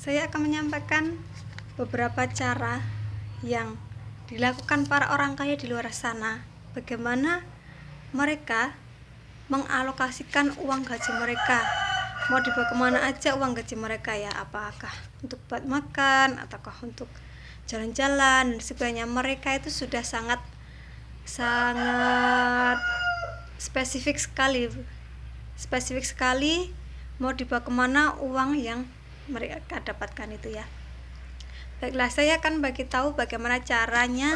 Saya akan menyampaikan beberapa cara yang dilakukan para orang kaya di luar sana, bagaimana mereka mengalokasikan uang gaji mereka, mau dibawa kemana aja uang gaji mereka ya, apakah untuk buat makan ataukah untuk jalan-jalan dan sebagainya. Mereka itu sudah sangat spesifik sekali mau dibawa kemana uang yang mereka dapatkan itu ya. Baiklah, saya akan bagi tahu bagaimana caranya,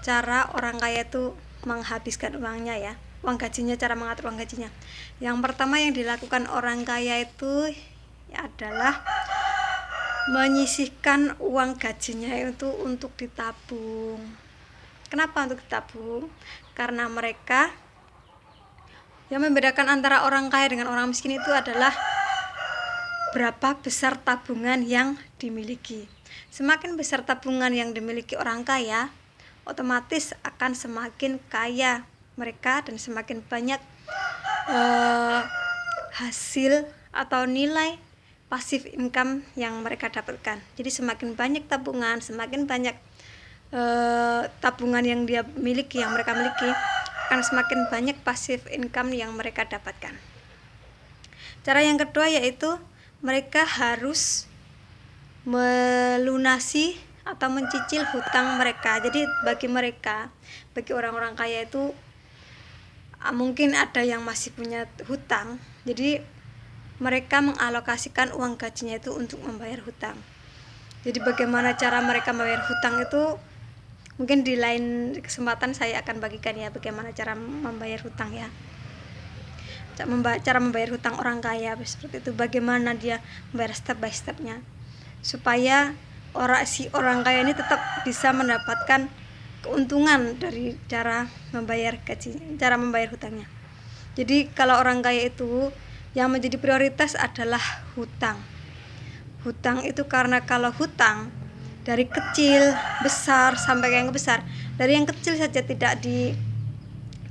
cara orang kaya itu menghabiskan uangnya ya, uang gajinya, cara mengatur uang gajinya. Yang pertama yang dilakukan orang kaya itu adalah menyisihkan uang gajinya itu untuk ditabung. Kenapa untuk ditabung? Karena mereka, yang membedakan antara orang kaya dengan orang miskin itu adalah berapa besar tabungan yang dimiliki. Semakin besar tabungan yang dimiliki orang kaya, otomatis akan semakin kaya mereka dan semakin banyak hasil atau nilai pasif income yang mereka dapatkan. Jadi semakin banyak tabungan, semakin banyak tabungan yang mereka miliki, akan semakin banyak pasif income yang mereka dapatkan. Cara yang kedua yaitu mereka harus melunasi atau mencicil hutang mereka. Jadi bagi orang-orang kaya itu mungkin ada yang masih punya hutang, jadi mereka mengalokasikan uang gajinya itu untuk membayar hutang. Jadi bagaimana cara mereka membayar hutang itu mungkin di lain kesempatan saya akan bagikan ya, bagaimana cara membayar hutang ya, cara membayar hutang orang kaya seperti itu, bagaimana dia membayar step by stepnya supaya orang kaya ini tetap bisa mendapatkan keuntungan dari cara membayar hutangnya. Jadi kalau orang kaya itu yang menjadi prioritas adalah hutang itu, karena kalau hutang dari kecil besar sampai yang besar, dari yang kecil saja tidak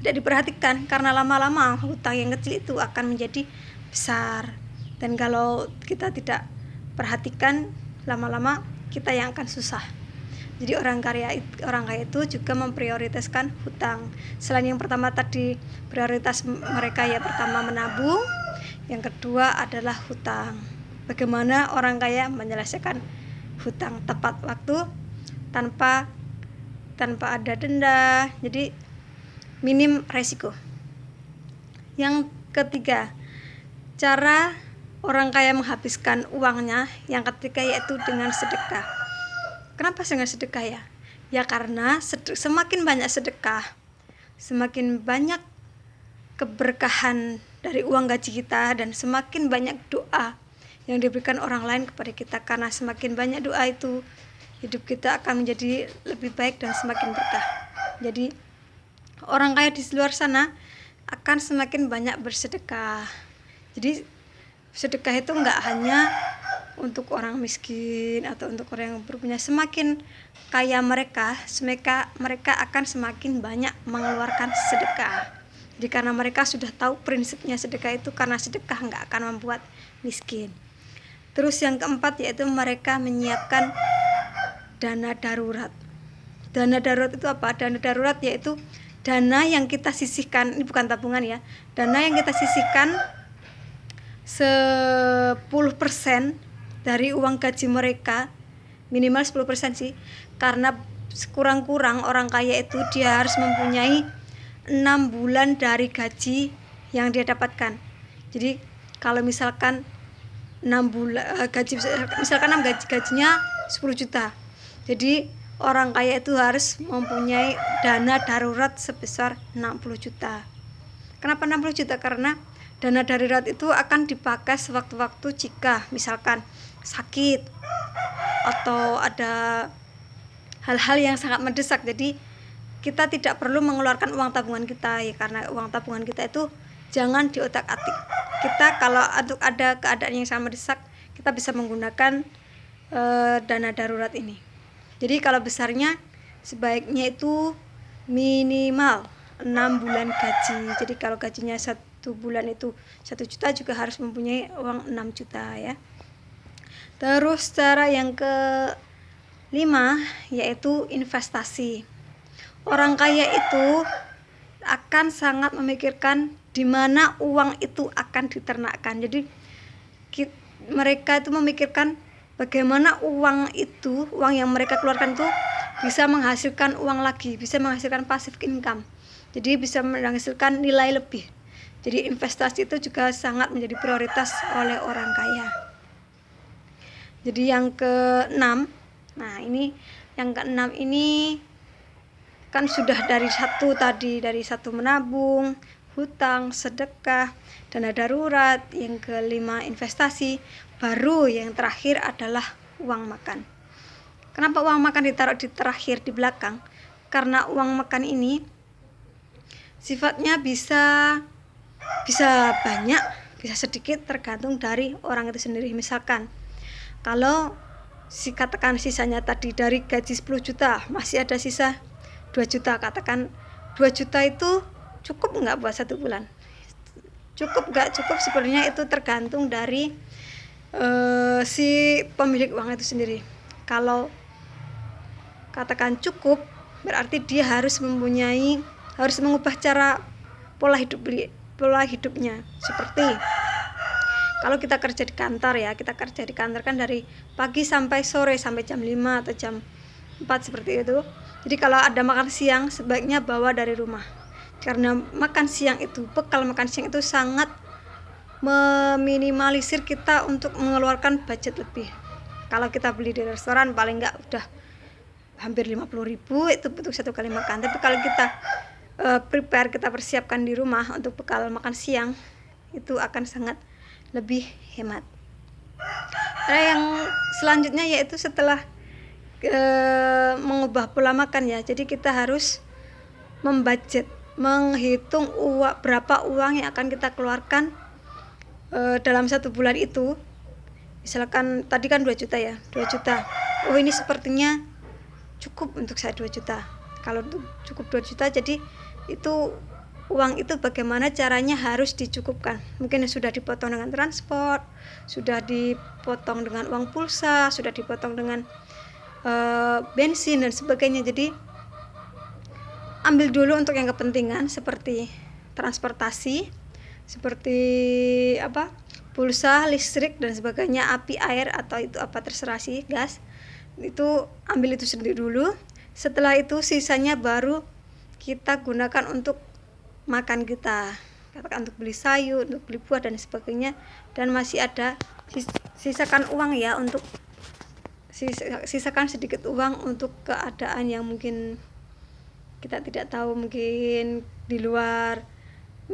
diperhatikan, karena lama-lama hutang yang kecil itu akan menjadi besar, dan kalau kita tidak perhatikan, lama-lama kita yang akan susah. Jadi orang kaya itu juga memprioritaskan hutang. Selain yang pertama tadi, prioritas mereka ya, pertama menabung, yang kedua adalah hutang. Bagaimana orang kaya menyelesaikan hutang tepat waktu, tanpa ada denda, jadi minim resiko. Yang ketiga, cara orang kaya menghabiskan uangnya yang ketiga yaitu dengan sedekah. Kenapa dengan sedekah ya? Ya karena semakin banyak sedekah, semakin banyak keberkahan dari uang gaji kita, dan semakin banyak doa yang diberikan orang lain kepada kita. Karena semakin banyak doa itu, hidup kita akan menjadi lebih baik dan semakin berkah. Jadi orang kaya di luar sana akan semakin banyak bersedekah. Jadi sedekah itu enggak hanya untuk orang miskin atau untuk orang yang berpunya. Semakin kaya mereka akan semakin banyak mengeluarkan sedekah. Jadi karena mereka sudah tahu prinsipnya sedekah itu, karena sedekah enggak akan membuat miskin. Terus yang keempat yaitu mereka menyiapkan dana darurat. Dana darurat itu apa? Dana darurat yaitu dana yang kita sisihkan, ini bukan tabungan ya, dana yang kita sisihkan 10% dari uang gaji mereka, minimal 10% sih, karena kurang-kurang orang kaya itu dia harus mempunyai 6 bulan dari gaji yang dia dapatkan. Jadi kalau misalkan 6 bulan gajinya 10 juta, jadi orang kaya itu harus mempunyai dana darurat sebesar 60 juta. Kenapa 60 juta? Karena dana darurat itu akan dipakai sewaktu-waktu jika misalkan sakit atau ada hal-hal yang sangat mendesak. Jadi kita tidak perlu mengeluarkan uang tabungan kita ya, karena uang tabungan kita itu jangan diotak-atik. Kita kalau ada keadaan yang sangat mendesak, kita bisa menggunakan dana darurat ini. Jadi kalau besarnya sebaiknya itu minimal 6 bulan gaji. Jadi kalau gajinya 1 bulan itu 1 juta, juga harus mempunyai uang 6 juta ya. Terus cara yang kelima yaitu investasi. Orang kaya itu akan sangat memikirkan di mana uang itu akan diternakkan. Jadi mereka itu memikirkan bagaimana uang yang mereka keluarkan itu bisa menghasilkan uang lagi, bisa menghasilkan passive income. Jadi bisa menghasilkan nilai lebih. Jadi investasi itu juga sangat menjadi prioritas oleh orang kaya. Jadi yang keenam, yang keenam ini kan sudah dari satu menabung, hutang, sedekah, dana darurat. Yang kelima investasi, baru yang terakhir adalah uang makan. Kenapa uang makan ditaruh di terakhir, di belakang? Karena uang makan ini sifatnya bisa banyak, bisa sedikit, tergantung dari orang itu sendiri. Misalkan kalau katakan sisanya tadi dari gaji 10 juta masih ada sisa 2 juta, katakan 2 juta itu cukup nggak buat 1 bulan? Cukup nggak cukup sebenarnya itu tergantung dari si pemilik uang itu sendiri. Kalau katakan cukup, berarti dia harus mengubah pola hidupnya. Seperti kalau kita kerja di kantor kan dari pagi sampai sore, sampai jam 5 atau jam 4 seperti itu. Jadi kalau ada makan siang sebaiknya bawa dari rumah. Karena bekal makan siang itu sangat meminimalisir kita untuk mengeluarkan budget lebih. Kalau kita beli di restoran paling enggak udah hampir 50.000 itu untuk 1 kali makan. Tapi kalau kita kita persiapkan di rumah untuk bekal makan siang, itu akan sangat lebih hemat. Nah, yang selanjutnya yaitu setelah mengubah pola makan ya. Jadi kita harus menghitung berapa uang yang akan kita keluarkan dalam 1 bulan itu. Misalkan tadi kan 2 juta ya, 2 juta. Oh, ini sepertinya cukup untuk saya 2 juta. Kalau cukup 2 juta, jadi itu uang itu bagaimana caranya harus dicukupkan. Mungkin sudah dipotong dengan transport, sudah dipotong dengan uang pulsa, sudah dipotong dengan bensin dan sebagainya. Jadi ambil dulu untuk yang kepentingan seperti transportasi, seperti pulsa, listrik dan sebagainya, api, air atau itu apa terserah sih, gas. Itu ambil itu sendiri dulu. Setelah itu sisanya baru kita gunakan untuk makan kita, katakan untuk beli sayur, untuk beli buah dan sebagainya. Dan masih ada sisakan uang ya, untuk sisakan sedikit uang untuk keadaan yang mungkin kita tidak tahu, mungkin di luar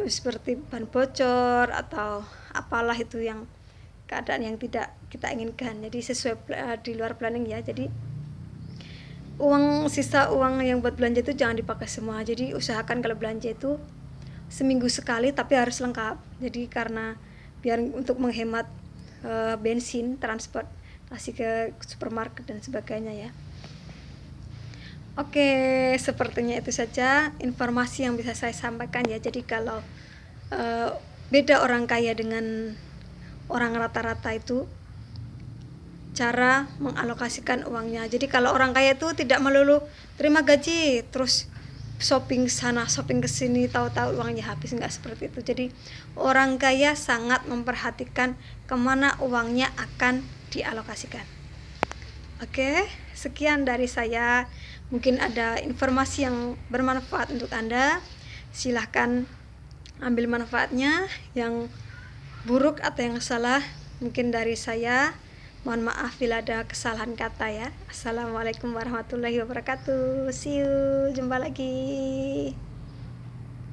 seperti ban bocor atau apalah itu, yang keadaan yang tidak kita inginkan. Jadi sesuai di luar planning ya. Jadi sisa uang yang buat belanja itu jangan dipakai semua. Jadi usahakan kalau belanja itu seminggu sekali, tapi harus lengkap. Jadi karena biar untuk menghemat bensin, transportasi ke supermarket dan sebagainya ya. Oke, sepertinya itu saja informasi yang bisa saya sampaikan ya. Jadi kalau beda orang kaya dengan orang rata-rata itu cara mengalokasikan uangnya. Jadi kalau orang kaya itu tidak melulu terima gaji terus shopping sana shopping ke sini, tahu-tahu uangnya habis, enggak seperti itu. Jadi orang kaya sangat memperhatikan kemana uangnya akan dialokasikan. Oke, sekian dari saya. Mungkin ada informasi yang bermanfaat untuk Anda. Silahkan ambil manfaatnya. Yang buruk atau yang salah mungkin dari saya. Mohon maaf bila ada kesalahan kata ya. Assalamualaikum warahmatullahi wabarakatuh. See you, jumpa lagi.